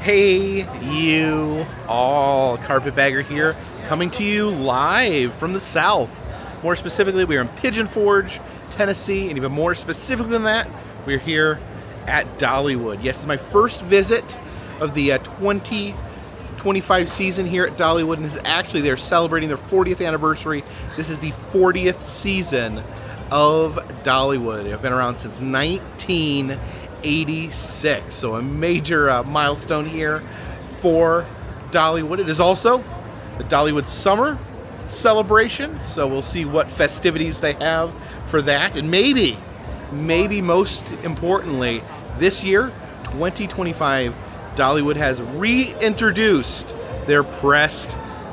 Hey, you all, Carpetbagger here, coming to you live from the South. More specifically, we are in Pigeon Forge, Tennessee, and even more specifically than that, we're here at Dollywood. Yes, it's my first visit of the 2025 season here at Dollywood, and this is actually, they're celebrating their 40th anniversary. This is the 40th season of Dollywood. They've been around since 1986, so a major milestone here for Dollywood. It is also the Dollywood Summer Celebration, so we'll see what festivities they have for that, and maybe most importantly, this year, 2025, Dollywood has reintroduced their pressed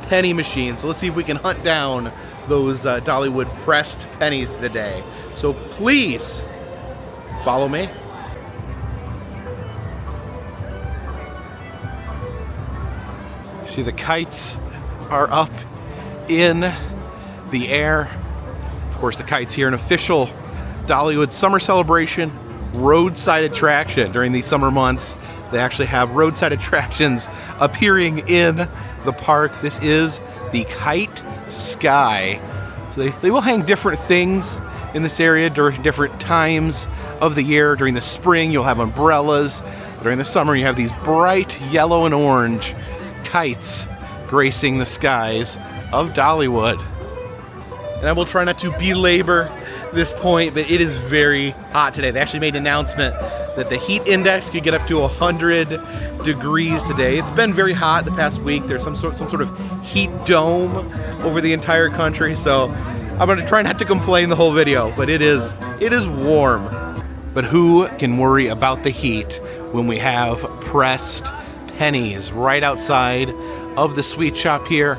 penny machine. So let's see if we can hunt down those Dollywood pressed pennies today. So please follow me. See, the kites are up in the air. Of course, the kites here, an official Dollywood summer celebration roadside attraction during the summer months. They actually have roadside attractions appearing in the park. This is the Kite Sky. So they will hang different things in this area during different times of the year. During the spring, you'll have umbrellas. During the summer, you have these bright yellow and orange kites gracing the skies of Dollywood. And I will try not to belabor this point, but it is very hot today. They actually made an announcement that the heat index could get up to 100 degrees today. It's been very hot the past week. There's some sort of heat dome over the entire country, so I'm gonna try not to complain the whole video, but it is warm. But who can worry about the heat when we have pressed pennies right outside of the sweet shop here,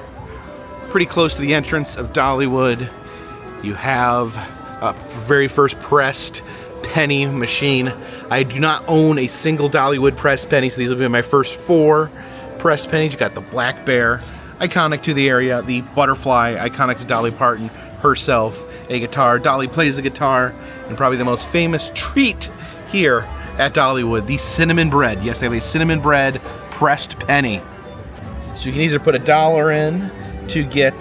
pretty close to the entrance of Dollywood. You have a very first pressed penny machine. I do not own a single Dollywood pressed penny, so these will be my first 4 pressed pennies. You got the Black Bear, iconic to the area, the Butterfly, iconic to Dolly Parton herself, a guitar. Dolly plays the guitar, and probably the most famous treat here at Dollywood, the cinnamon bread. Yes, they have a cinnamon bread pressed penny. So you can either put $1 in to get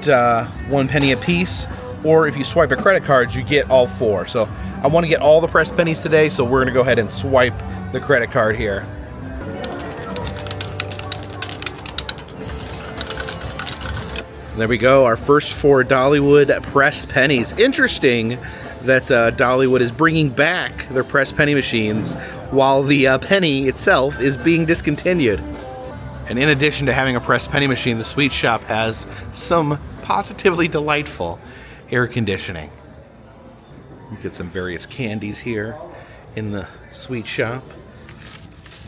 1 penny a piece, or if you swipe a credit card, you get all 4. So I want to get all the pressed pennies today, so we're going to go ahead and swipe the credit card here. And there we go, our first 4 Dollywood pressed pennies. Interesting that Dollywood is bringing back their pressed penny machines while the penny itself is being discontinued. And in addition to having a pressed penny machine, the sweet shop has some positively delightful air conditioning. You get some various candies here in the sweet shop.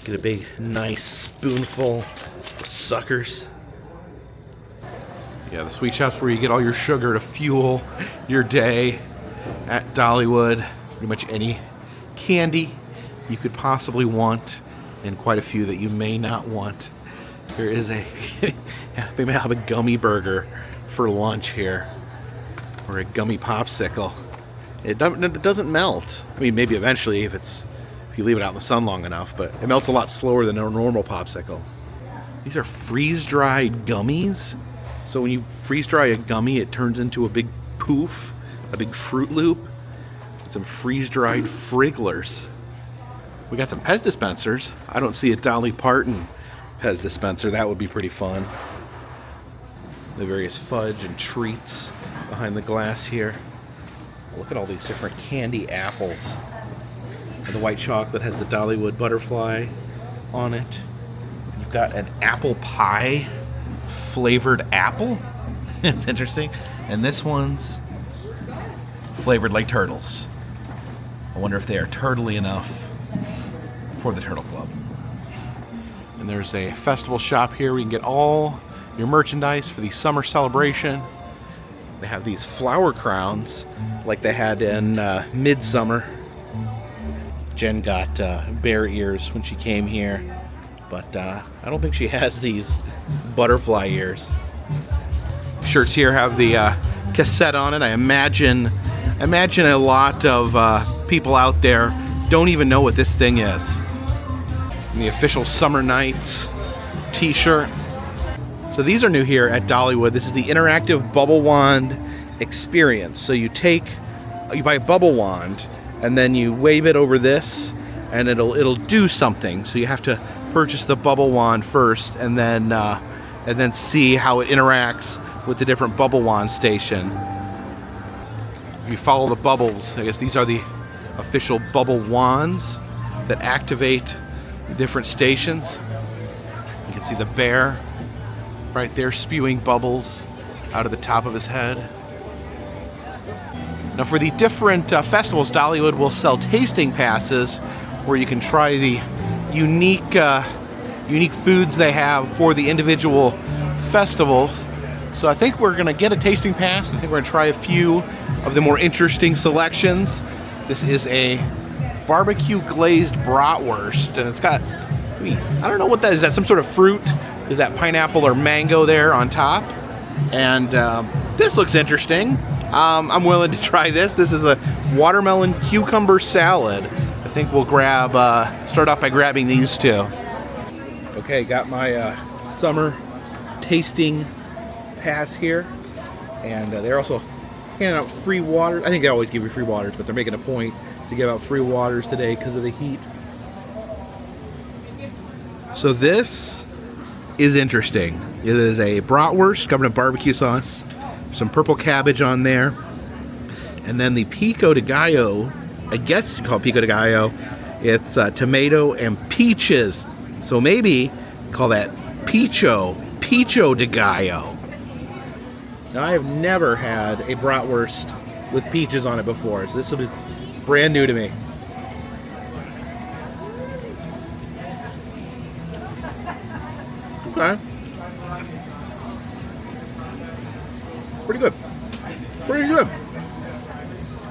Get a big, nice spoonful of suckers. Yeah, the sweet shop's where you get all your sugar to fuel your day at Dollywood. Pretty much any candy you could possibly want, and quite a few that you may not want. There is a, they may have a gummy burger for lunch here, or a gummy popsicle. It doesn't melt. I mean, maybe eventually if you leave it out in the sun long enough, but it melts a lot slower than a normal popsicle. These are freeze-dried gummies. So when you freeze-dry a gummy, it turns into a big poof, a big Fruit Loop. Some freeze-dried Frigglers. We got some Pez dispensers. I don't see a Dolly Parton Pez dispenser. That would be pretty fun. The various fudge and treats behind the glass here. Look at all these different candy apples. And the white chocolate has the Dollywood butterfly on it. You've got an apple pie flavored apple. It's interesting. And this one's flavored like turtles. I wonder if they are turtly enough for the Turtle Club. And there's a festival shop here where you can get all your merchandise for the summer celebration. They have these flower crowns like they had in Midsummer. Jen got bear ears when she came here, but I don't think she has these butterfly ears. Shirts here have the cassette on it. I imagine a lot of people out there don't even know what this thing is. And the official summer nights t-shirt. So these are new here at Dollywood. This is the interactive bubble wand experience. So you buy a bubble wand and then you wave it over this and it'll do something. So you have to purchase the bubble wand first and then see how it interacts with the different bubble wand station. You follow the bubbles. I guess these are the official bubble wands that activate the different stations. You can see the bear right there spewing bubbles out of the top of his head. Now for the different festivals, Dollywood will sell tasting passes where you can try the unique foods they have for the individual festivals. So I think we're gonna get a tasting pass. I think we're gonna try a few of the more interesting selections. This is a barbecue glazed bratwurst, and it's got, I don't know what that is. Is that some sort of fruit? Is that pineapple or mango there on top? And this looks interesting. I'm willing to try this. This is a watermelon cucumber salad. I think we'll start off by grabbing these two. Okay, got my summer tasting pass here, and they're also handing out free water. I think they always give you free waters, but they're making a point to give out free waters today because of the heat. So this is interesting. It is a bratwurst covered in barbecue sauce, some purple cabbage on there, and then the pico de gallo. I guess you call it pico de gallo. It's tomato and peaches. So maybe call that pico de gallo. Now, I have never had a bratwurst with peaches on it before, so this will be brand new to me. Okay. Pretty good. Pretty good.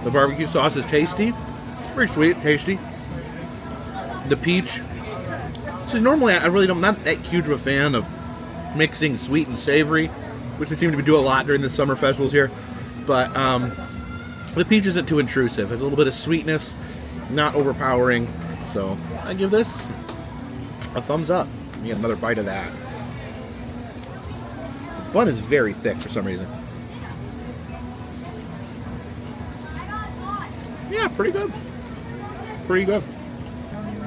The barbecue sauce is tasty. Very sweet, tasty. The peach. So normally I'm not that huge of a fan of mixing sweet and savory, which they seem to do a lot during the summer festivals here. But the peach isn't too intrusive. There's a little bit of sweetness, not overpowering. So I give this a thumbs up. Let me get another bite of that. The bun is very thick for some reason. Yeah, pretty good. Pretty good.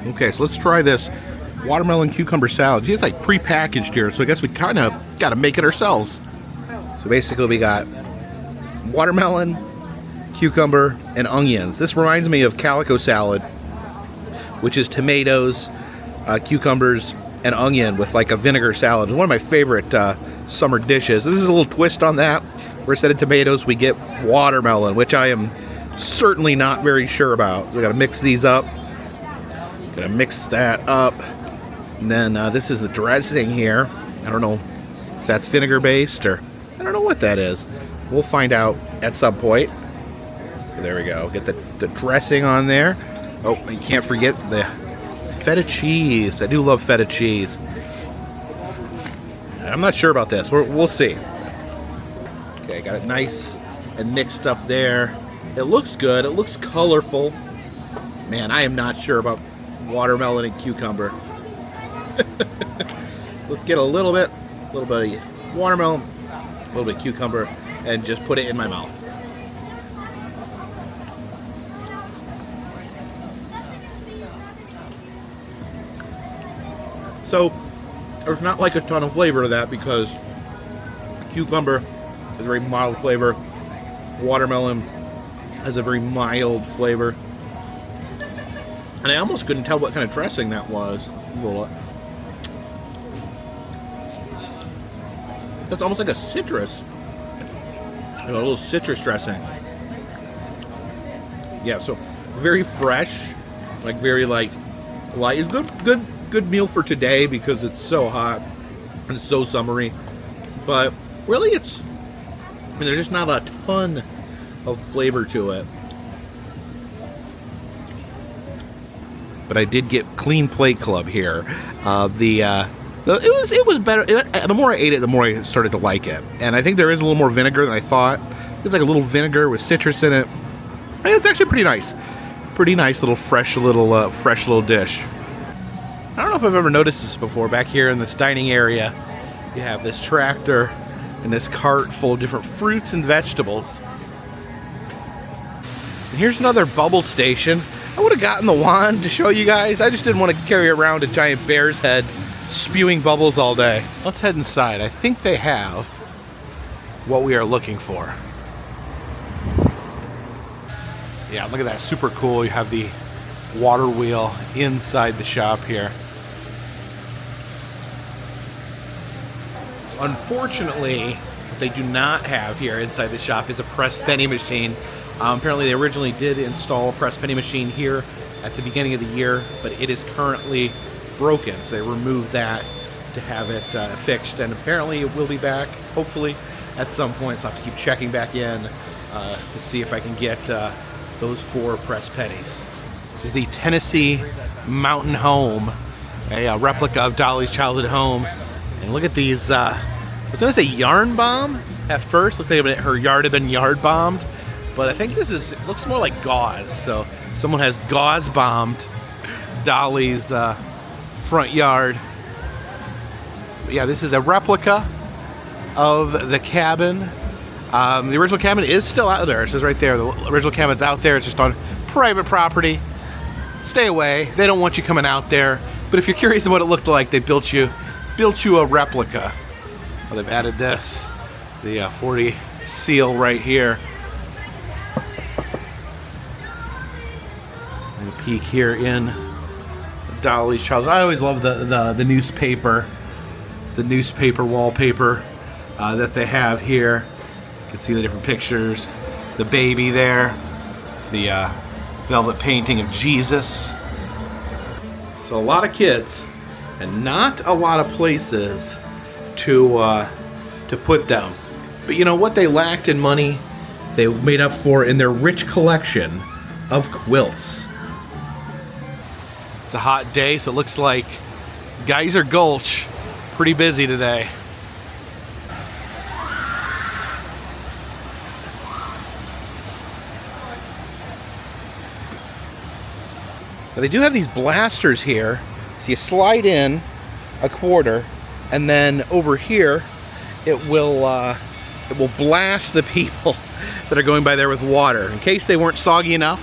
Okay, so let's try this watermelon cucumber salad. It's like pre-packaged here, so I guess we kind of got to make it ourselves. So basically we got watermelon, cucumber, and onions. This reminds me of calico salad, which is tomatoes, cucumbers, and onion with like a vinegar salad. It's one of my favorite summer dishes. This is a little twist on that, where instead of tomatoes we get watermelon, which I am certainly not very sure about. We got to mix these up. Gonna mix that up. And then this is the dressing here. I don't know if that's vinegar based or I don't know what that is. We'll find out at some point. So there we go. Get the dressing on there. Oh, you can't forget the feta cheese. I do love feta cheese. I'm not sure about this. We'll see. Okay, got it nice and mixed up there. It looks good. It looks colorful. Man, I am not sure about watermelon and cucumber. Let's get a little bit of watermelon, a little bit of cucumber, and just put it in my mouth. So there's not like a ton of flavor to that because cucumber has a very mild flavor. Watermelon has a very mild flavor. And I almost couldn't tell what kind of dressing that was. That's almost like a citrus. A little citrus dressing. Yeah, so very fresh, like very like light. Good meal for today because it's so hot and it's so summery. But really, there's just not a ton of flavor to it. But I did get Clean Plate Club here. It was better. The more I ate it, the more I started to like it. And I think there is a little more vinegar than I thought. It's like a little vinegar with citrus in it. And it's actually pretty nice. Pretty nice little fresh little dish. I don't know if I've ever noticed this before. Back here in this dining area, you have this tractor and this cart full of different fruits and vegetables. And here's another bubble station. I would have gotten the wand to show you guys. I just didn't want to carry around a giant bear's head spewing bubbles all day. Let's head inside. I think they have what we are looking for. Yeah, look at that. Super cool. You have the water wheel inside the shop here. Unfortunately, what they do not have here inside the shop is a press penny machine. Apparently they originally did install a press penny machine here at the beginning of the year, but it is currently broken, so they removed that to have it fixed, and apparently it will be back, hopefully, at some point, so I'll have to keep checking back in to see if I can get those 4 press pennies. This is the Tennessee Mountain Home, a replica of Dolly's childhood home. And look at these, I was gonna say yarn bomb at first, looked like her yard had been yard bombed, but I think this is, it looks more like gauze, so someone has gauze bombed Dolly's front yard. But yeah, this is a replica of the cabin. The original cabin is still out there. It says right there, the original cabin's out there. It's just on private property. Stay away. They don't want you coming out there. But if you're curious about what it looked like, they built you a replica. Well, they've added this, the 40 seal right here. And a peek here in Dolly's childhood. I always love the newspaper wallpaper that they have here. You can see the different pictures, the baby there, the velvet painting of Jesus. So a lot of kids and not a lot of places to put them. But you know what they lacked in money, they made up for in their rich collection of quilts. It's a hot day, so it looks like Geyser Gulch pretty busy today. But they do have these blasters here. So you slide in a quarter, and then over here it will blast the people that are going by there with water. In case they weren't soggy enough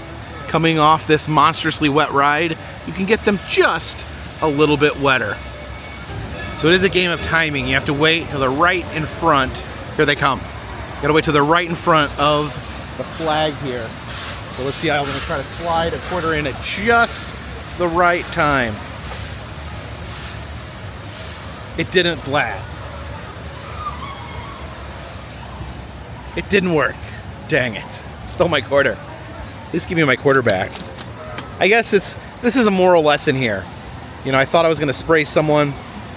coming off this monstrously wet ride, you can get them just a little bit wetter. So it is a game of timing. You have to wait till they're right in front. Here they come. You gotta wait till they're right in front of the flag here. So let's see, I'm gonna try to slide a quarter in at just the right time. It didn't blast. It didn't work. Dang it. Stole my quarter. Please give me my quarter back. I guess this is a moral lesson here. You know, I thought I was gonna spray someone.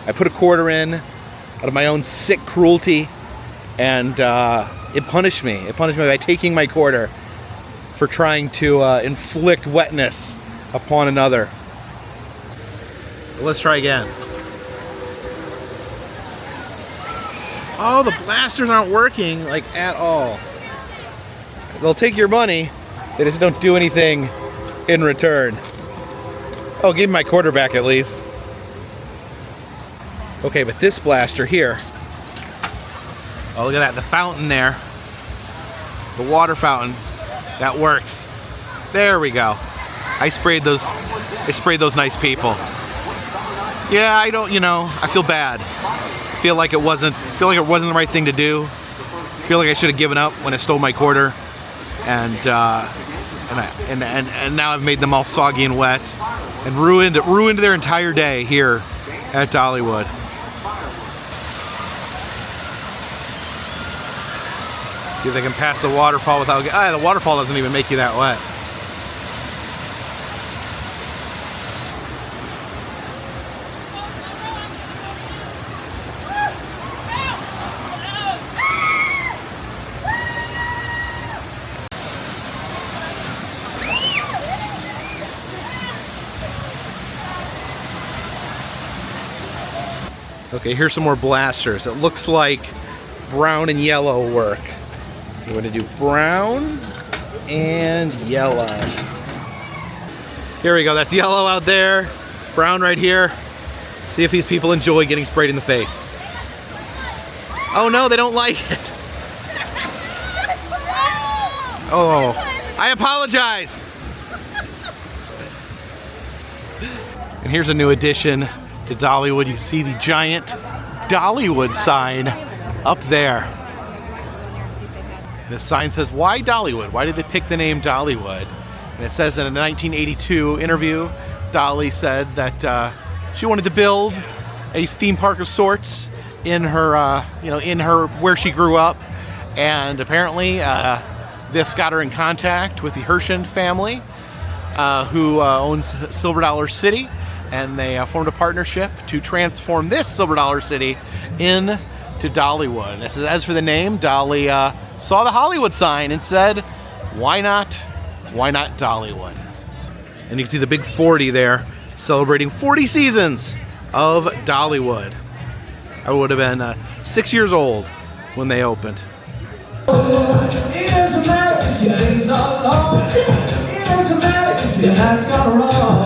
I put a quarter in out of my own sick cruelty, and it punished me. It punished me by taking my quarter for trying to inflict wetness upon another. Let's try again. Oh, the blasters aren't working, like, at all. They'll take your money, they just don't do anything in return. Oh, give me my quarter back at least. Okay, but this blaster here, oh, look at that, the fountain there, the water fountain, that works. There we go. I sprayed those nice people. Yeah, I don't, you know, I feel bad. Feel like it wasn't the right thing to do. Feel like I should have given up when I stole my quarter, and now I've made them all soggy and wet, and ruined their entire day here at Dollywood. See if they can pass the waterfall without. The waterfall doesn't even make you that wet. Okay, here's some more blasters. It looks like brown and yellow work. So we're gonna do brown and yellow. Here we go, that's yellow out there, brown right here. See if these people enjoy getting sprayed in the face. Oh no, they don't like it. Oh, I apologize. And here's a new addition to Dollywood. You see the giant Dollywood sign up there. The sign says, why Dollywood? Why did they pick the name Dollywood? And it says in a 1982 interview, Dolly said that she wanted to build a theme park of sorts in her, where she grew up. And apparently this got her in contact with the Hershend family, who owns Silver Dollar City. And they formed a partnership to transform this Silver Dollar City into Dollywood. And as for the name, Dolly saw the Hollywood sign and said, why not Dollywood? And you can see the big 40 there, celebrating 40 seasons of Dollywood. I would have been 6 years old when they opened. It doesn't matter if your days are long. It doesn't matter if your night's gone wrong.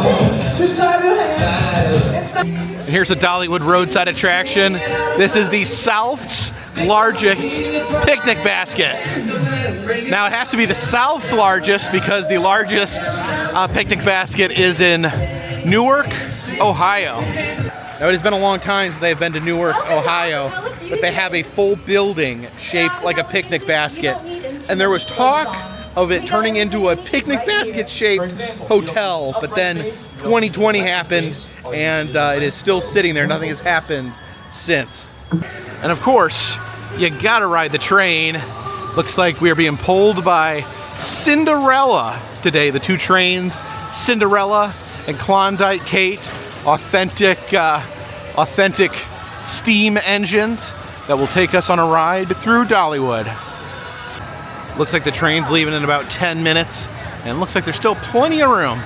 Just clap your hands. And here's a Dollywood roadside attraction. This is the South's largest picnic basket. Now it has to be the South's largest because the largest picnic basket is in Newark, Ohio. Now it has been a long time since they've been to Newark, Ohio, but they have a full building shaped like a picnic basket. And there was talk of it turning into a picnic basket shaped hotel, but then 2020 happened and it is still sitting there. Nothing has happened since. And of course, you gotta ride the train. Looks like we are being pulled by Cinderella today. The two trains, Cinderella and Klondike Kate, authentic steam engines that will take us on a ride through Dollywood. Looks like the train's leaving in about 10 minutes, and it looks like there's still plenty of room.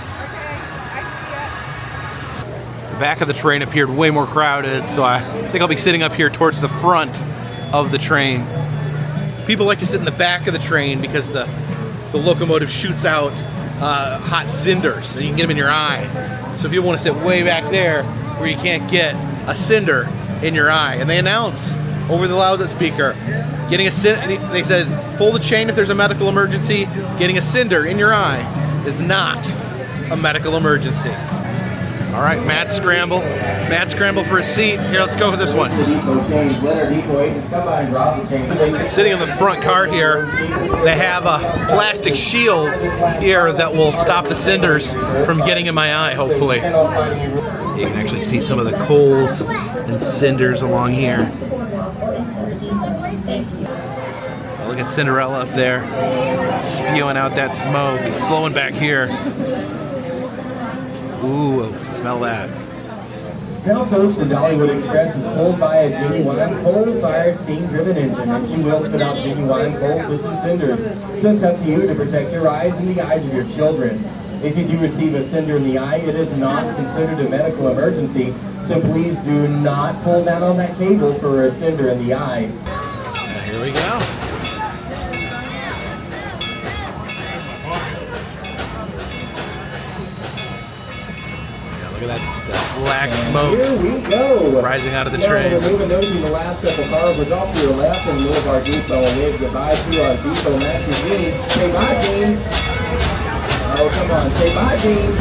The back of the train appeared way more crowded, so I think I'll be sitting up here towards the front of the train. People like to sit in the back of the train because the locomotive shoots out hot cinders, and you can get them in your eye. So people want to sit way back there where you can't get a cinder in your eye. And they announce over the loudspeaker, getting a cinder, they said, pull the chain if there's a medical emergency. Getting a cinder in your eye is not a medical emergency. All right, Matt scramble for a seat. Here, let's go with this one. Sitting in the front car here, they have a plastic shield here that will stop the cinders from getting in my eye, hopefully. You can actually see some of the coals and cinders along here. Look at Cinderella up there, spewing out that smoke. It's blowing back here. Ooh, smell that. Now close to Dollywood Express is pulled by a genuine coal-fired steam-driven engine, and she will spit out genuine coal, soot, and cinders. So it's up to you to protect your eyes and the eyes of your children. If you do receive a cinder in the eye, it is not considered a medical emergency, so please do not pull down on that cable for a cinder in the eye. Now here we go. Look at that black smoke Here we go. rising out of the Now, train. we're moving over the last couple cars. We're off to your left and move our depot and wave goodbye to our depot master Gene. Say bye, Gene. Oh, come on. Say bye, Gene.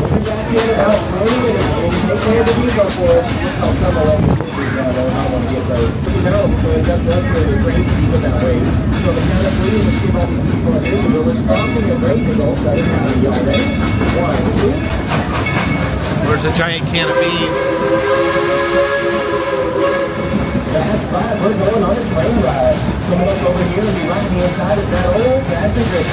We'll be back in about 20 minutes. Take care of the depot for us. I'll come along with you now, though. I want to get those. You know, so it's up to us to raise people that way. So the count of 3, let's give all these people a news. We're responding and great results. That is how we are ready. 1, 2. Where's a giant can of beans? That's right, we're going on a train ride. Coming up over here on the right-hand side is that old Geyser Gulch.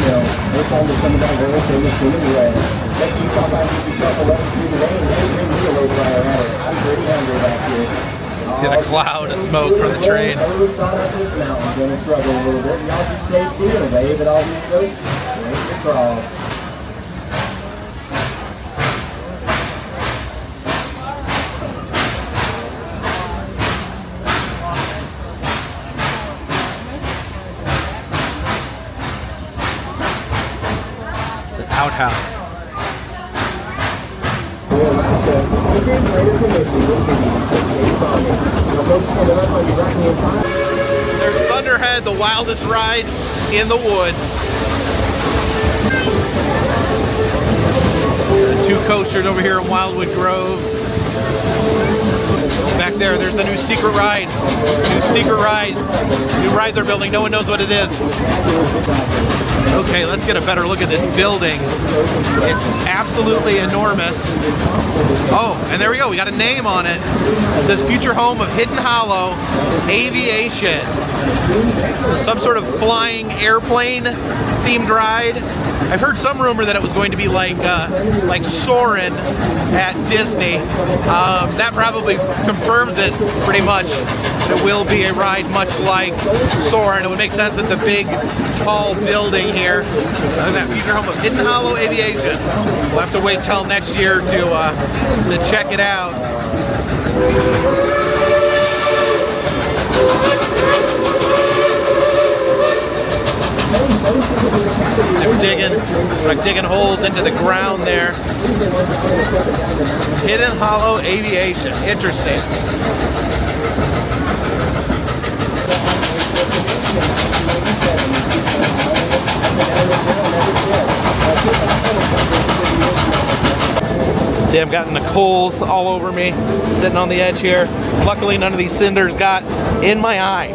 We're home to some of that world famous human bread. Let you stop by and get yourself a lunch through the rain. Let me bring you a little while at it. I'm pretty hungry back here. See the cloud of smoke from the train. We're starting up this mountain. Gonna struggle a little bit. Y'all just stay still and wave at all these folks. Wait to crawl. Outhouse. There's Thunderhead, the wildest ride in the woods. Two coasters over here in Wildwood Grove. Back there, there's the new secret ride. New secret ride. New ride they're building. No one knows what it is. Okay, let's get a better look at this building. It's absolutely enormous. Oh, and there we go. We got a name on it. It says future home of Hidden Hollow Aviation. Some sort of flying airplane themed ride. I've heard some rumor that it was going to be like Soarin' at Disney. That probably confirms it pretty much. It will be a ride much like Soarin'. It would make sense that the big, tall building here, that future home of Hidden Hollow Aviation. We'll have to wait till next year to check it out. They're digging holes into the ground there. Hidden Hollow Aviation. Interesting. See, I've gotten the coals all over me, sitting on the edge here. Luckily, none of these cinders got in my eye.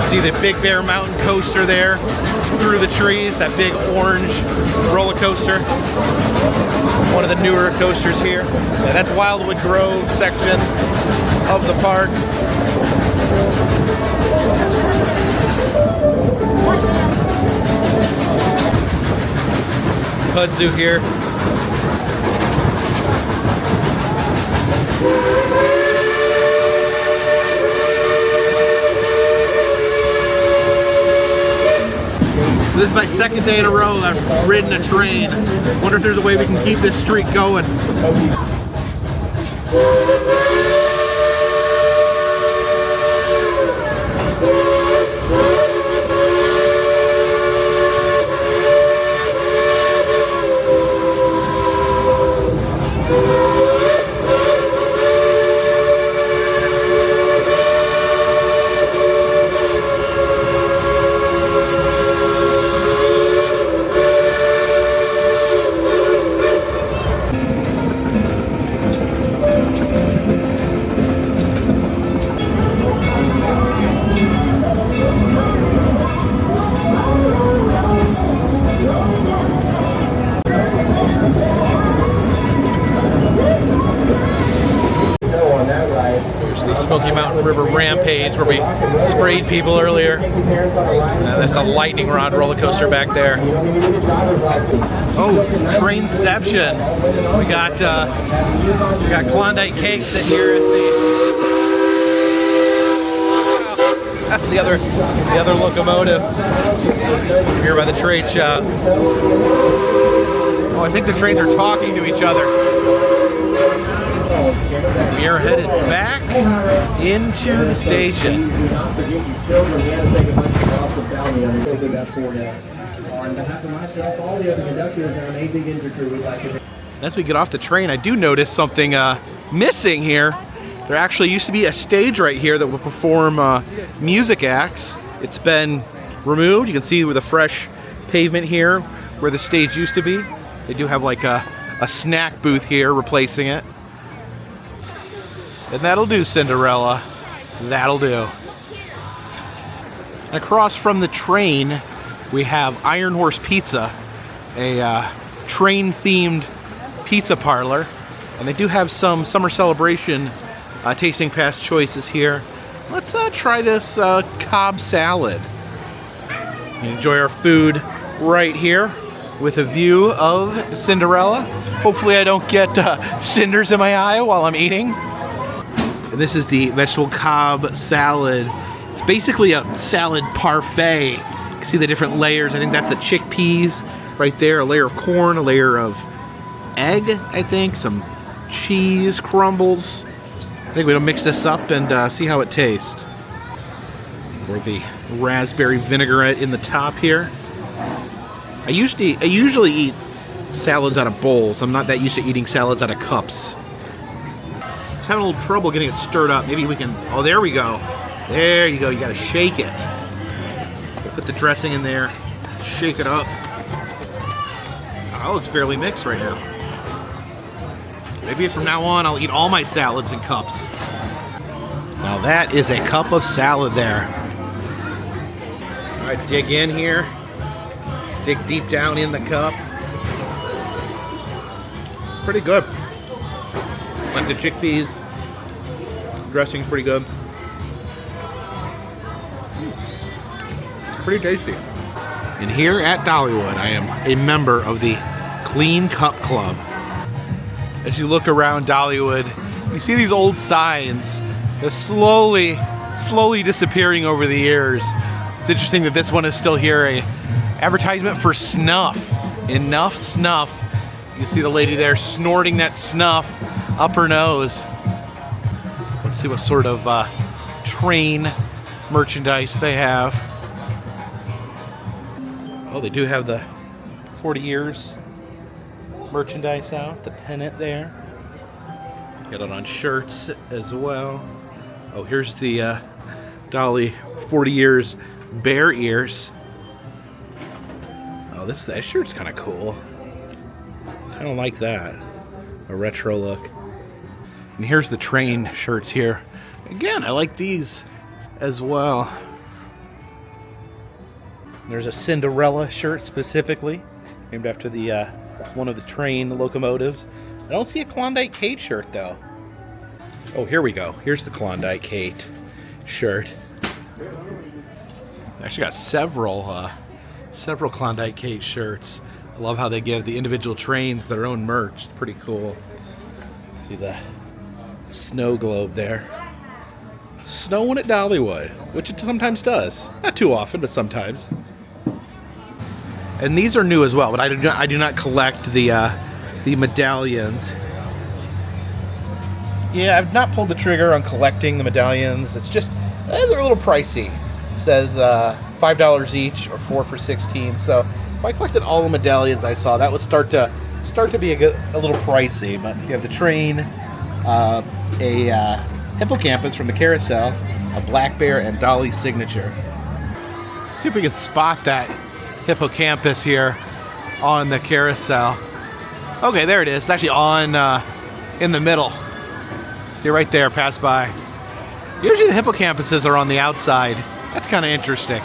See the Big Bear Mountain coaster there through the trees, that big orange roller coaster. One of the newer coasters here. Yeah, that's Wildwood Grove section of the park. Kudzu here. This is my second day in a row that I've ridden a train. Wonder if there's a way we can keep this streak going. Smoky Mountain River Rampage where we sprayed people earlier. And that's the lightning rod roller coaster back there. Oh, Trainception. We got Klondike cakes in here at the the other locomotive here by the trade shop. Oh, I think the trains are talking to each other. We are headed back into the station. As we get off the train, I do notice something missing here. There actually used to be a stage right here that would perform music acts. It's been removed. You can see with a fresh pavement here where the stage used to be. They do have like a snack booth here replacing it. And that'll do, Cinderella. That'll do. Across from the train, we have Iron Horse Pizza, a train-themed pizza parlor. And they do have some summer celebration tasting pass choices here. Let's try this Cobb salad. Enjoy our food right here with a view of Cinderella. Hopefully I don't get cinders in my eye while I'm eating. This is the vegetable Cobb salad. It's basically a salad parfait. You can see the different layers. I think that's the chickpeas right there. A layer of corn, a layer of egg, I think. Some cheese crumbles. I think we'll mix this up and see how it tastes. Or the raspberry vinaigrette in the top here. I usually eat salads out of bowls. I'm not that used to eating salads out of cups. Just having a little trouble getting it stirred up. Maybe we can, oh, there we go. There you go, you gotta shake it. Put the dressing in there, shake it up. Oh, it's fairly mixed right now. Maybe from now on I'll eat all my salads in cups. Now that is a cup of salad there. All right, dig in here. Dig deep down in the cup. Pretty good. Like the chickpeas. Dressing's pretty good. Pretty tasty. And here at Dollywood, I am a member of the Clean Cup Club. As you look around Dollywood, you see these old signs. They're slowly disappearing over the years. It's interesting that this one is still here. A advertisement for snuff. Enough snuff. You can see the lady there snorting that snuff up her nose. Let's see what sort of train merchandise they have. Oh, they do have the 40 years merchandise out, the pennant there. Got it on shirts as well. Oh, here's the Dolly 40 years bear ears. Oh, that shirt's kind of cool. I don't like that. A retro look. And here's the train shirts here. Again, I like these as well. There's a Cinderella shirt specifically, named after the one of the train locomotives. I don't see a Klondike Kate shirt though. Oh, here we go. Here's the Klondike Kate shirt. Actually got several Klondike Kate shirts. I love how they give the individual trains their own merch. It's pretty cool. See the snow globe there. Snowing at Dollywood, which it sometimes does. Not too often, but sometimes. And these are new as well, but I do not collect the medallions. Yeah, I've not pulled the trigger on collecting the medallions. It's just, they're a little pricey. It says $5 each or 4 for 16. So if I collected all the medallions I saw, that would start to be a little pricey. But you have the train, a hippocampus from the carousel, a black bear, and Dolly's signature. Let's see if we can spot that hippocampus here on the carousel. Okay, there it is. It's actually on in the middle. See right there, pass by. Usually the hippocampuses are on the outside. That's kind of interesting.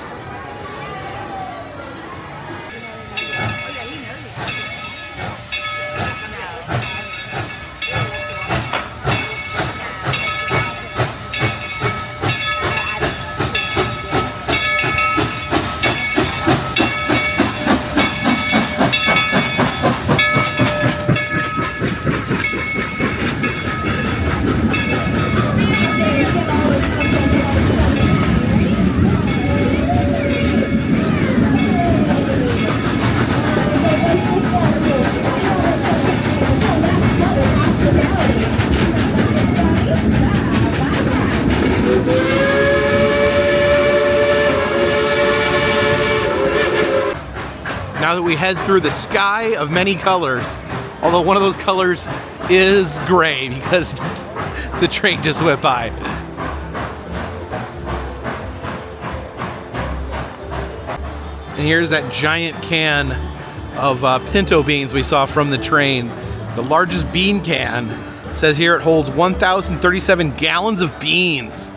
Now that we head through the sky of many colors, although one of those colors is gray because the train just went by. And here's that giant can of pinto beans we saw from the train. The largest bean can. It says here it holds 1,037 gallons of beans.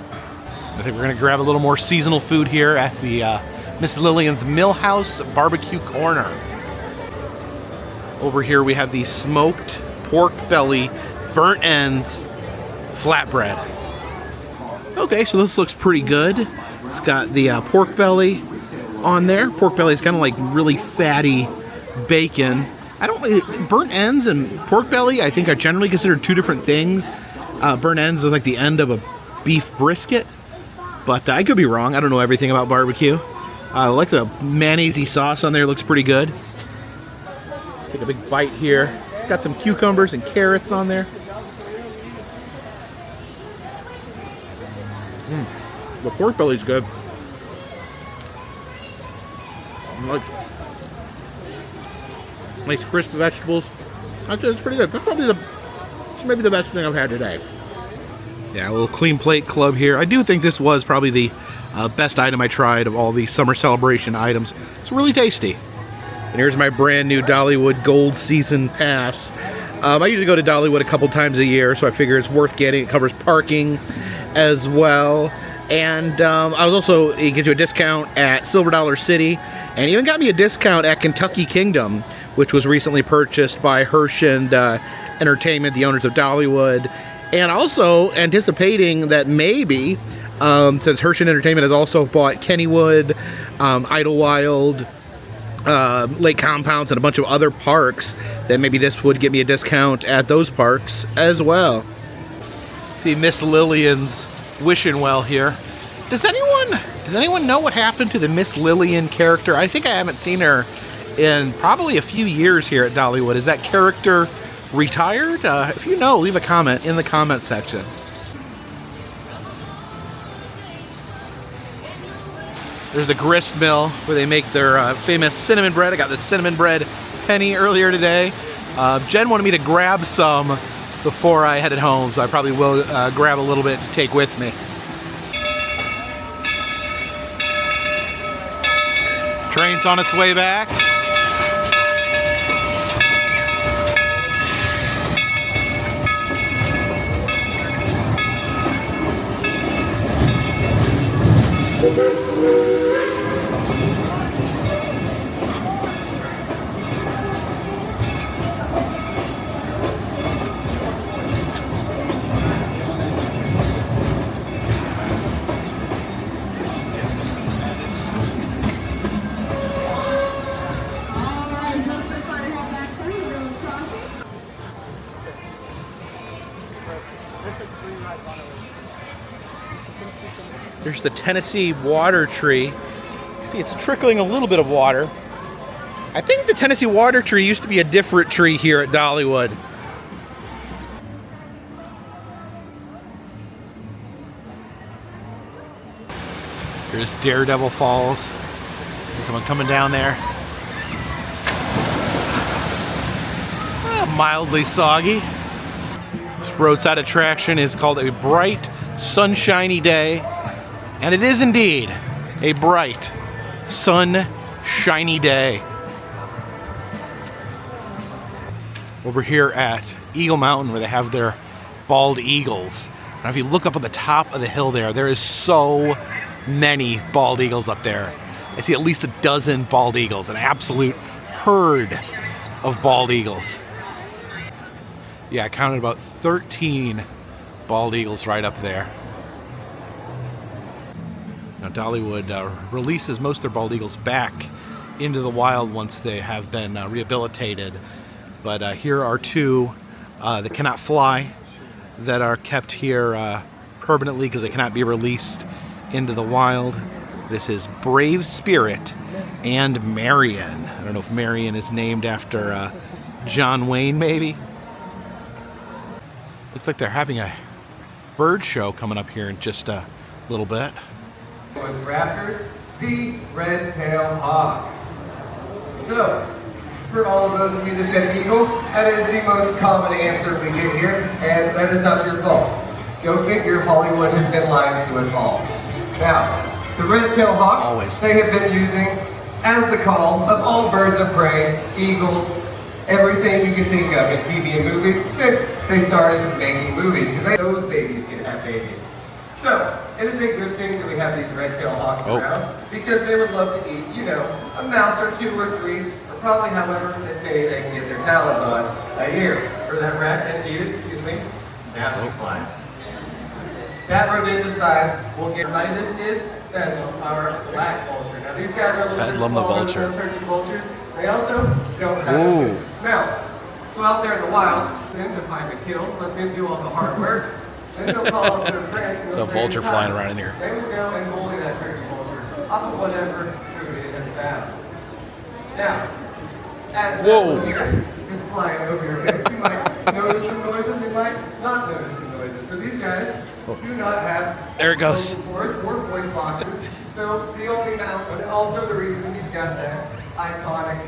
I think we're gonna grab a little more seasonal food here at the Miss Lillian's Millhouse Barbecue Corner. Over here we have the smoked pork belly, burnt ends, flatbread. Okay, so this looks pretty good. It's got the pork belly on there. Pork belly is kind of like really fatty bacon. Burnt ends and pork belly I think are generally considered two different things. Burnt ends is like the end of a beef brisket, but I could be wrong. I don't know everything about barbecue. I like the mayonnaise sauce on there, looks pretty good. Let's take a big bite here. It's got some cucumbers and carrots on there. The pork belly's good. Nice crisp vegetables. That's pretty good. That's probably maybe the best thing I've had today. Yeah, a little clean plate club here. I do think this was probably the best item I tried of all the summer celebration items. It's really tasty. And here's my brand new Dollywood Gold Season Pass. I usually go to Dollywood a couple times a year, so I figure it's worth getting. It covers parking as well. And I was also, it gives you a discount at Silver Dollar City, and even got me a discount at Kentucky Kingdom, which was recently purchased by Hirsch and Entertainment, the owners of Dollywood. And also anticipating that maybe, since Hirsch and Entertainment has also bought Kennywood, Idlewild, Lake Compounds, and a bunch of other parks, that maybe this would get me a discount at those parks as well. See Miss Lillian's wishing well here. Does anyone know what happened to the Miss Lillian character? I think I haven't seen her in probably a few years here at Dollywood. Is that character retired? If you know, leave a comment in the comment section. There's the grist mill where they make their famous cinnamon bread. I got the cinnamon bread penny earlier today. Jen wanted me to grab some before I headed home, so I probably will grab a little bit to take with me. Train's on its way back. There's the Tennessee water tree. You see, it's trickling a little bit of water. I think the Tennessee water tree used to be a different tree here at Dollywood. Here's Daredevil Falls. There's someone coming down there. Mildly soggy. This roadside attraction is called a bright, sunshiny day. And it is indeed a bright, sunshiny day. Over here at Eagle Mountain, where they have their bald eagles. Now if you look up on the top of the hill there is so many bald eagles up there. I see at least a dozen bald eagles, an absolute herd of bald eagles. Yeah, I counted about 13 bald eagles right up there. Now Dollywood releases most of their bald eagles back into the wild once they have been rehabilitated. But here are two that cannot fly, that are kept here permanently because they cannot be released into the wild. This is Brave Spirit and Marion. I don't know if Marion is named after John Wayne, maybe. Looks like they're having a bird show coming up here in just a little bit. With raptors, the red-tailed hawk. So, for all of those of you that said eagle, that is the most common answer we get here, and that is not your fault. Go figure, Hollywood has been lying to us all. Now, the red-tailed hawk, they have been using as the call of all birds of prey, eagles, everything you can think of in TV and movies since they started making movies, because those babies can have babies. So, it is a good thing that we have these red-tailed hawks around, because they would love to eat, you know, a mouse or two or three, or probably however many they can get their talons on a year. For that rat and eat it, excuse me, now she flies. That rodenticide will get right. This is Bedlam, our black vulture. Now these guys are a little bit smaller than those turkey vultures. They also don't have a sense of smell. So out there in the wild, them to find a kill, let them do all the hard work. Then they'll call up their friends and they'll say, vulture flying around in here. They will go and bully that turkey vulture off of whatever food it has found. Now, as that here is flying over your head, you might notice some noises, you might not notice some noises. So these guys do not have there it goes. Or voice boxes. So the only mount, and also the reason he's got that iconic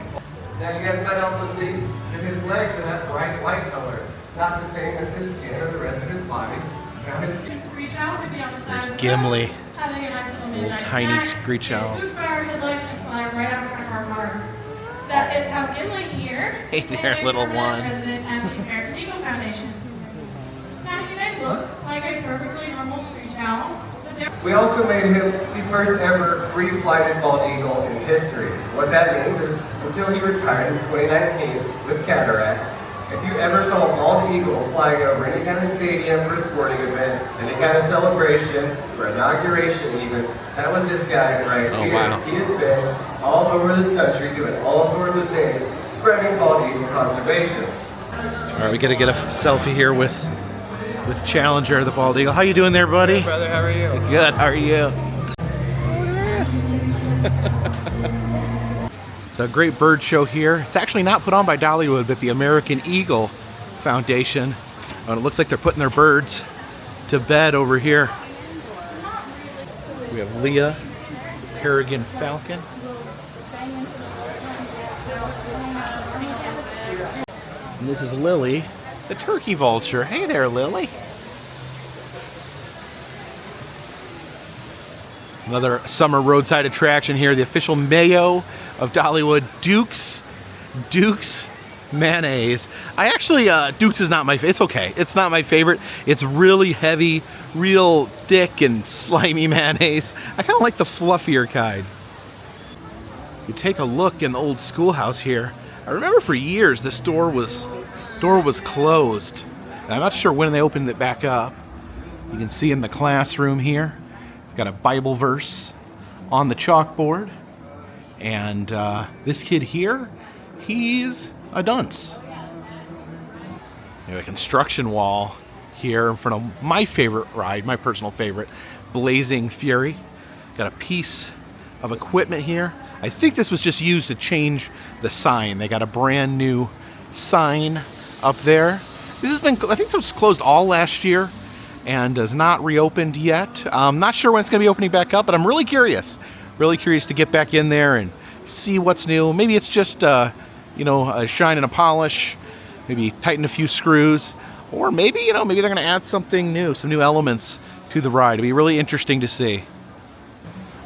Now you guys might also see that his legs are that bright white color, not the same as his skin or the rest of his body. Now his skin. Screech owl could be on the side of the Gimli. road, having a nice little midnight tiny snack. screech owl. They swoop by our headlights and fly right out in front of our car. That is how Gimli here Hey became there, a little permanent one. resident at the American Eagle Foundation. Now he may look like a perfectly normal screech owl, but there We also made him the first ever free-flighted bald eagle in history. What that means is, until he retired in 2019 with cataracts, if you ever saw a bald eagle flying over any kind of stadium for a sporting event, any kind of celebration, or inauguration even, that was this guy right Oh, here. wow. He has been all over this country doing all sorts of things, spreading bald eagle conservation. All right, we gotta get a selfie here with Challenger, the bald eagle. How you doing there, buddy? Brother, how are you? Good. How are you? It's a great bird show here. It's actually not put on by Dollywood, but the American Eagle Foundation. And it looks like they're putting their birds to bed over here. We have Leah, Peregrine Falcon. And this is Lily, the turkey vulture. Hey there, Lily. Another summer roadside attraction here, the official mayo of Dollywood, Duke's mayonnaise. I actually, Duke's is not my favorite. It's okay. It's not my favorite. It's really heavy, real thick and slimy mayonnaise. I kind of like the fluffier kind. You take a look in the old schoolhouse here. I remember for years this door was closed. And I'm not sure when they opened it back up. You can see in the classroom here, got a Bible verse on the chalkboard. And this kid here, he's a dunce. You have a construction wall here in front of my favorite ride, my personal favorite, Blazing Fury. Got a piece of equipment here. I think this was just used to change the sign. They got a brand new sign up there. This has been, I think this was closed all last year and is not reopened yet. I'm not sure when it's going to be opening back up, but I'm really curious to get back in there and see what's new. Maybe it's just, a shine and a polish, maybe tighten a few screws, or maybe they're going to add something new, some new elements to the ride. It'll be really interesting to see.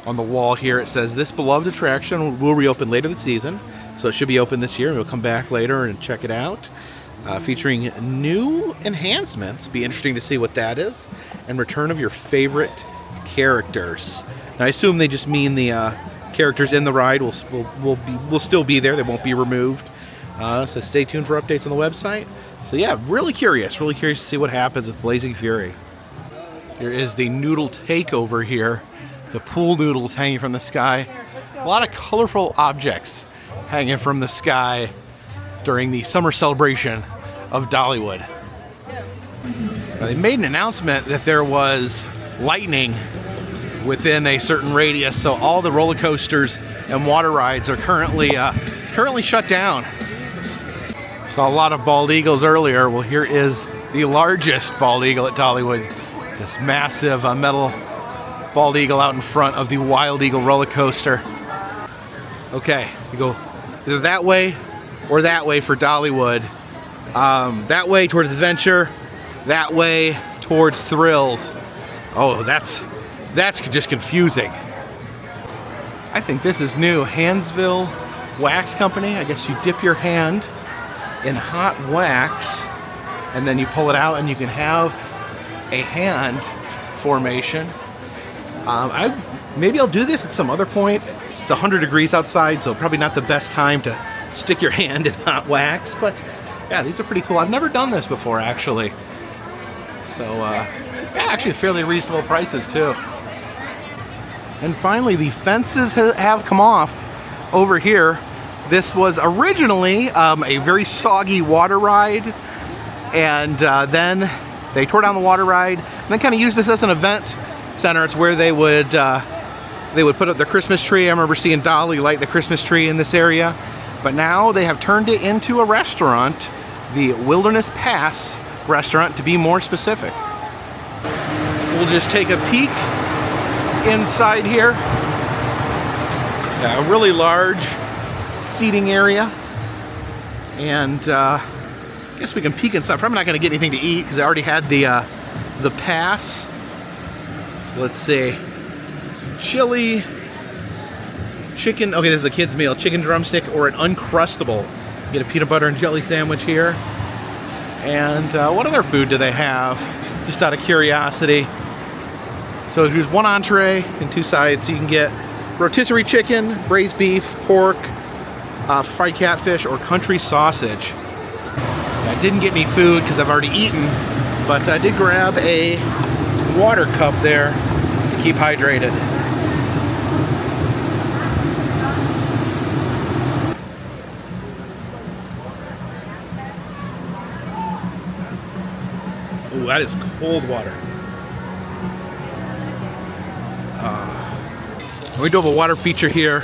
On the wall here it says, this beloved attraction will reopen later this season, so it should be open this year, and we'll come back later and check it out. Featuring new enhancements. Be interesting to see what that is. And return of your favorite characters. Now, I assume they just mean the characters in the ride will still be there. They won't be removed. So stay tuned for updates on the website. So yeah, really curious to see what happens with Blazing Fury. Here is the noodle takeover here. The pool noodles hanging from the sky. A lot of colorful objects hanging from the sky during the summer celebration of Dollywood. Now, they made an announcement that there was lightning within a certain radius, so all the roller coasters and water rides are currently shut down. Saw a lot of bald eagles earlier. Well, here is the largest bald eagle at Dollywood. This massive metal bald eagle out in front of the Wild Eagle roller coaster. Okay, you go either that way or that way for Dollywood. That way towards Adventure, that way towards Thrills. Oh, that's just confusing. I think this is new. Hansville Wax Company. I guess you dip your hand in hot wax and then you pull it out and you can have a hand formation. Maybe I'll do this at some other point. It's 100 degrees outside, so probably not the best time to stick your hand in hot wax, but yeah, these are pretty cool. I've never done this before, actually. So, yeah, actually fairly reasonable prices, too. And finally, the fences have come off over here. This was originally a very soggy water ride, and then they tore down the water ride, and then kind of used this as an event center. It's where they would put up their Christmas tree. I remember seeing Dolly light the Christmas tree in this area. But now they have turned it into a restaurant, the Wilderness Pass restaurant, to be more specific. We'll just take a peek inside here. Yeah, a really large seating area. And I guess we can peek inside. Probably not going to get anything to eat because I already had the pass. So let's see. Chili, chicken. Okay, this is a kid's meal. Chicken drumstick or an Uncrustable. Get a peanut butter and jelly sandwich here. And what other food do they have? Just out of curiosity. So here's one entree and two sides. So you can get rotisserie chicken, braised beef, pork, fried catfish, or country sausage. I didn't get any food because I've already eaten, but I did grab a water cup there to keep hydrated. Ooh, that is cold water. We do have a water feature here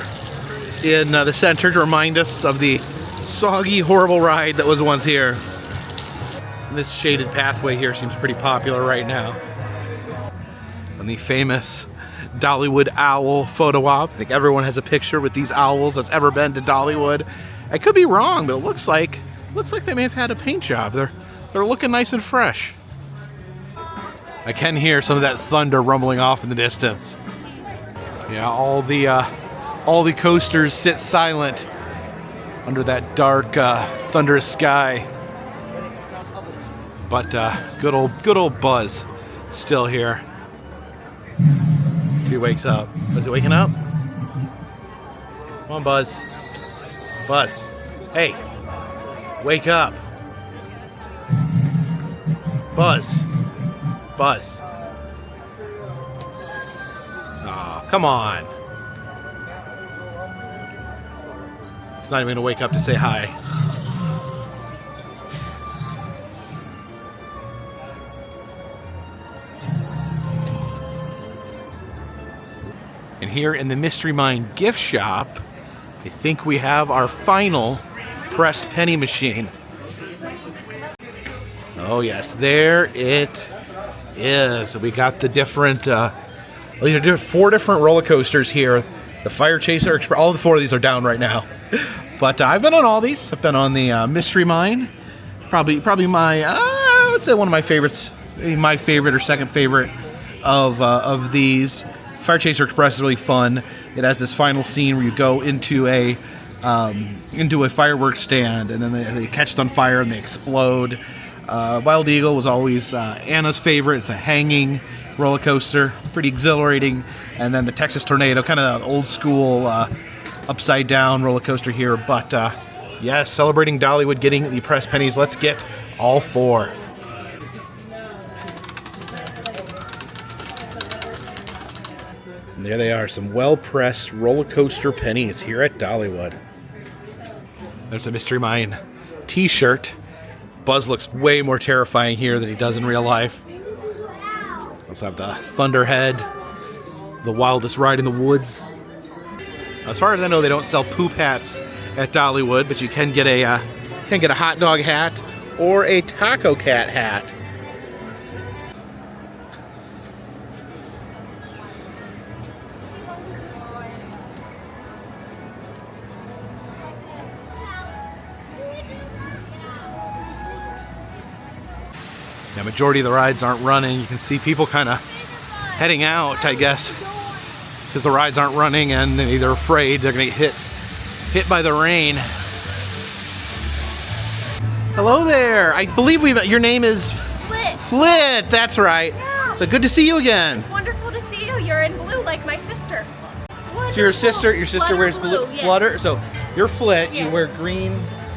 in the center to remind us of the soggy, horrible ride that was once here. This shaded pathway here seems pretty popular right now. And the famous Dollywood owl photo op. I think everyone has a picture with these owls that's ever been to Dollywood. I could be wrong, but it looks like they may have had a paint job. They're looking nice and fresh. I can hear some of that thunder rumbling off in the distance. Yeah, all the coasters sit silent under that dark, thunderous sky. But good old Buzz still here. He wakes up. Is he waking up? Come on, Buzz. Buzz. Hey. Wake up. Buzz. Buzz. Oh, come on. He's not even gonna wake up to say hi. And here in the Mystery Mine gift shop, I think we have our final pressed penny machine. Oh yes, there it is. So we got the different, these are 4 different roller coasters here. The Fire Chaser Express, all the 4 of these are down right now. But I've been on all these. I've been on the Mystery Mine. Probably my, I would say one of my favorites, maybe my favorite or second favorite of these. Fire Chaser Express is really fun. It has this final scene where you go into a fireworks stand, and then they catch on fire and they explode. Wild Eagle was always Anna's favorite. It's a hanging roller coaster, pretty exhilarating. And then the Texas Tornado, kind of old school upside down roller coaster here. But yes, celebrating Dollywood, getting the pressed pennies. Let's get all 4. And there they are, some well-pressed roller coaster pennies here at Dollywood. There's a Mystery Mine t-shirt. Buzz looks way more terrifying here than he does in real life. Also have the Thunderhead, the wildest ride in the woods. As far as I know, they don't sell poop hats at Dollywood, but you can get a hot dog hat or a taco cat hat. The majority of the rides aren't running. You can see people kind of heading out, I guess, because the rides aren't running and they're afraid they're going to get hit by the rain. Hello there. I believe your name is Flit. Flit. That's right. Yeah. So good to see you again. It's wonderful to see you. You're in blue like my sister. So your sister Flutter wears blue, blue, yes. Flutter. So you're Flit. You Yes. wear green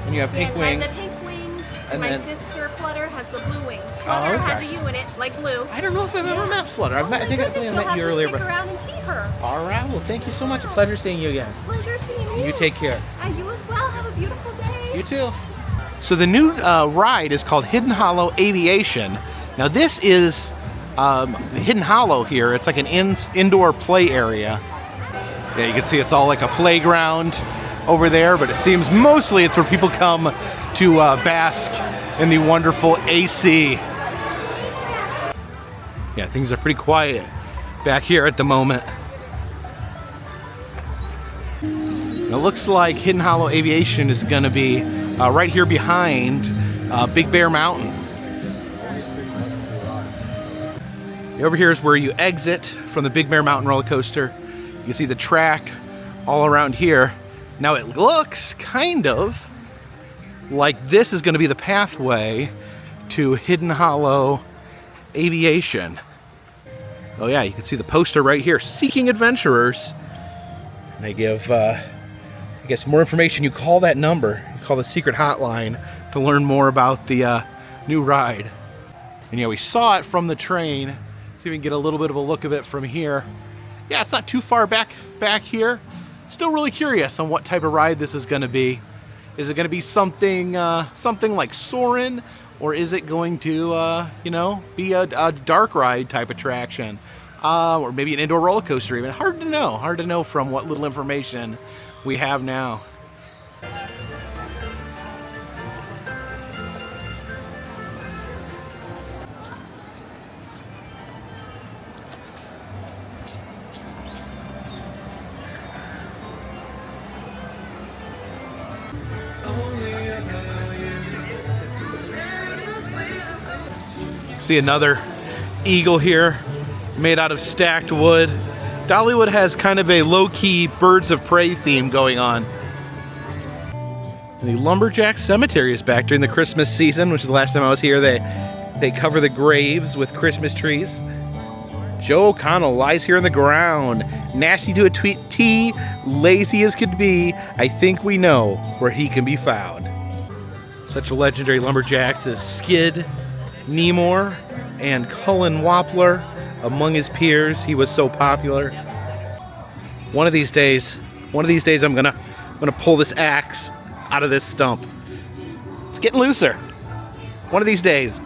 and you have pink Yes, wings. I have the pink wings. And My then- sister Flutter has the blue wings. Flutter okay. has a U in it, like blue. I don't know if I've ever met Flutter. I think I met you earlier. You'll have to stick around and see her. All right. Well, thank you so much. A pleasure seeing you again. Pleasure seeing you. You take care. You as well. Have a beautiful day. You too. So the new ride is called Hidden Hollow Aviation. Now this is Hidden Hollow here. It's like an indoor play area. Yeah, you can see it's all like a playground over there, but it seems mostly it's where people come to bask in the wonderful AC. Yeah, things are pretty quiet back here at the moment. It looks like Hidden Hollow Aviation is going to be right here behind Big Bear Mountain. Over here is where you exit from the Big Bear Mountain roller coaster. You can see the track all around here. Now it looks kind of like this is going to be the pathway to Hidden Hollow Aviation. Oh yeah, you can see the poster right here, Seeking Adventurers. And they give, I guess, more information. You call that number, you call the secret hotline to learn more about the new ride. And yeah, we saw it from the train. See if we can get a little bit of a look of it from here. Yeah, it's not too far back here. Still really curious on what type of ride this is going to be. Is it going to be something like Soarin', or is it going to, be a dark ride type attraction, or maybe an indoor roller coaster even? Hard to know. Hard to know from what little information we have now. See another eagle here made out of stacked wood. Dollywood has kind of a low-key birds of prey theme going on. And the Lumberjack Cemetery is back during the Christmas season, which is the last time I was here. They cover the graves with Christmas trees. Joe O'Connell lies here on the ground, nasty to a T, lazy as could be. I think we know where he can be found. Such legendary lumberjacks as Skid, Nemore, and Cullen Wappler. Among his peers, he was so popular. One of these days I'm gonna pull this axe out of this stump. It's getting looser. One of these days.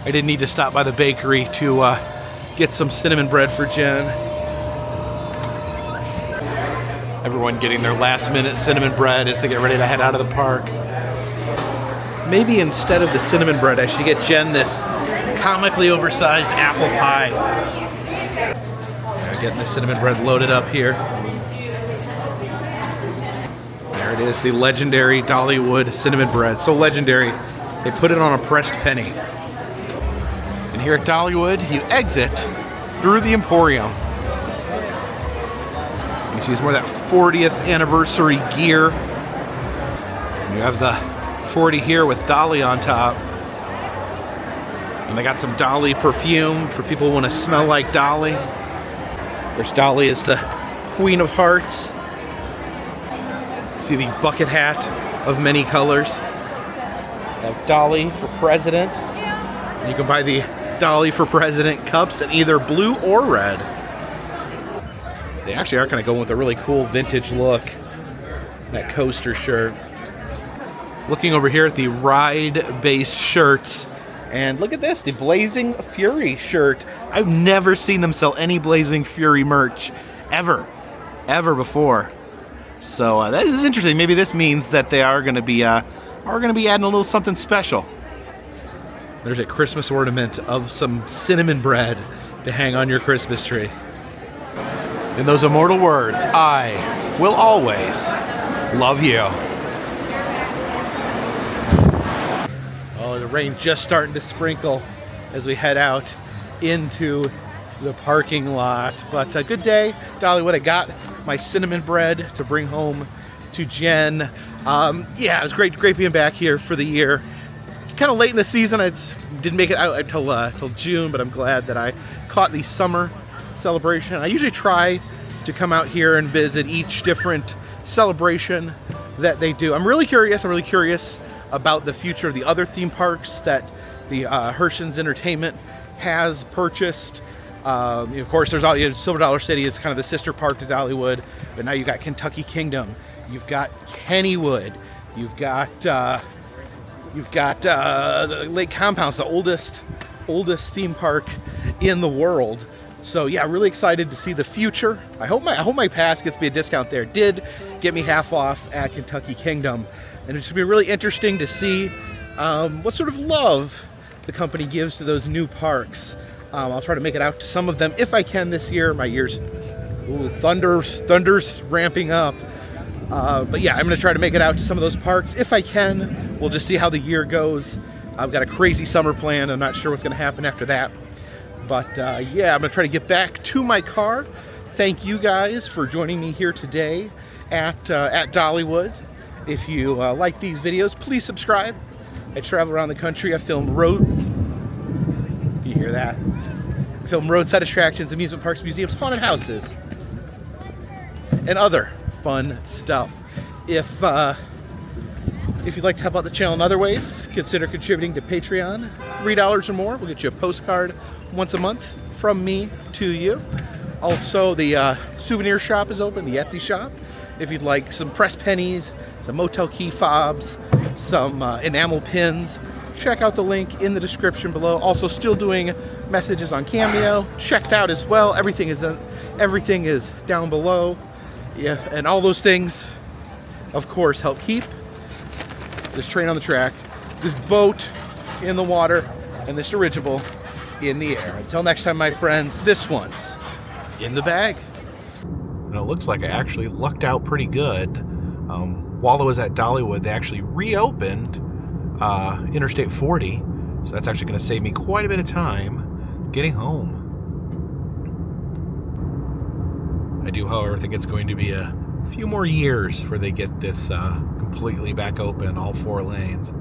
I didn't need to stop by the bakery to get some cinnamon bread for Jen. Everyone getting their last minute cinnamon bread as they get ready to head out of the park. Maybe instead of the cinnamon bread, I should get Jen this comically oversized apple pie. Getting the cinnamon bread loaded up here. There it is, the legendary Dollywood cinnamon bread. So legendary, they put it on a pressed penny. And here at Dollywood, you exit through the Emporium. You see more of that 40th anniversary gear. And you have the 40 here with Dolly on top. And they got some Dolly perfume for people who want to smell like Dolly. Of course, Dolly is the Queen of Hearts. See the bucket hat of many colors. You have Dolly for President. And you can buy the Dolly for President cups in either blue or red. They actually are kind of going with a really cool vintage look. That coaster shirt. Looking over here at the ride-based shirts. And look at this, the Blazing Fury shirt. I've never seen them sell any Blazing Fury merch ever before. So that is interesting. Maybe this means that they are going to be adding a little something special. There's a Christmas ornament of some cinnamon bread to hang on your Christmas tree. In those immortal words, I will always love you. Oh, the rain just starting to sprinkle as we head out into the parking lot. But a good day, Dollywood. I got my cinnamon bread to bring home to Jen. Yeah, it was great being back here for the year. Kind of late in the season. I didn't make it out until June, but I'm glad that I caught the summer celebration. I usually try to come out here and visit each different celebration that they do. I'm really curious about the future of the other theme parks that the Herschen's Entertainment has purchased. Of course, there's all Silver Dollar City is kind of the sister park to Dollywood, but now you've got Kentucky Kingdom, you've got Kennywood, you've got the Lake Compounce, the oldest theme park in the world. So yeah, really excited to see the future. I hope my pass gets me a discount there. It did get me half off at Kentucky Kingdom, and it's gonna be really interesting to see what sort of love the company gives to those new parks. I'll try to make it out to some of them if I can this year. My year's Ooh, thunder's ramping up. But yeah, I'm gonna try to make it out to some of those parks if I can. We'll just see how the year goes. I've got a crazy summer plan. I'm not sure what's gonna happen after that. But yeah, I'm gonna try to get back to my car. Thank you guys for joining me here today at Dollywood. If you like these videos, please subscribe. I travel around the country. I film you hear that? I film roadside attractions, amusement parks, museums, haunted houses, and other fun stuff. If you'd like to help out the channel in other ways, consider contributing to Patreon. $3 or more will get you a postcard once a month from me to you. Also, the souvenir shop is open, the Etsy shop. If you'd like some pressed pennies, some motel key fobs, some enamel pins, check out the link in the description below. Also, still doing messages on Cameo. Checked out as well. Everything is down below. Yeah, and all those things, of course, help keep this train on the track, this boat in the water, and this dirigible in the air. Until next time, my friends, this one's in the bag. And it looks like I actually lucked out pretty good. While I was at Dollywood, they actually reopened Interstate 40, so that's actually going to save me quite a bit of time getting home. I do, however, think it's going to be a few more years before they get this completely back open, all 4 lanes.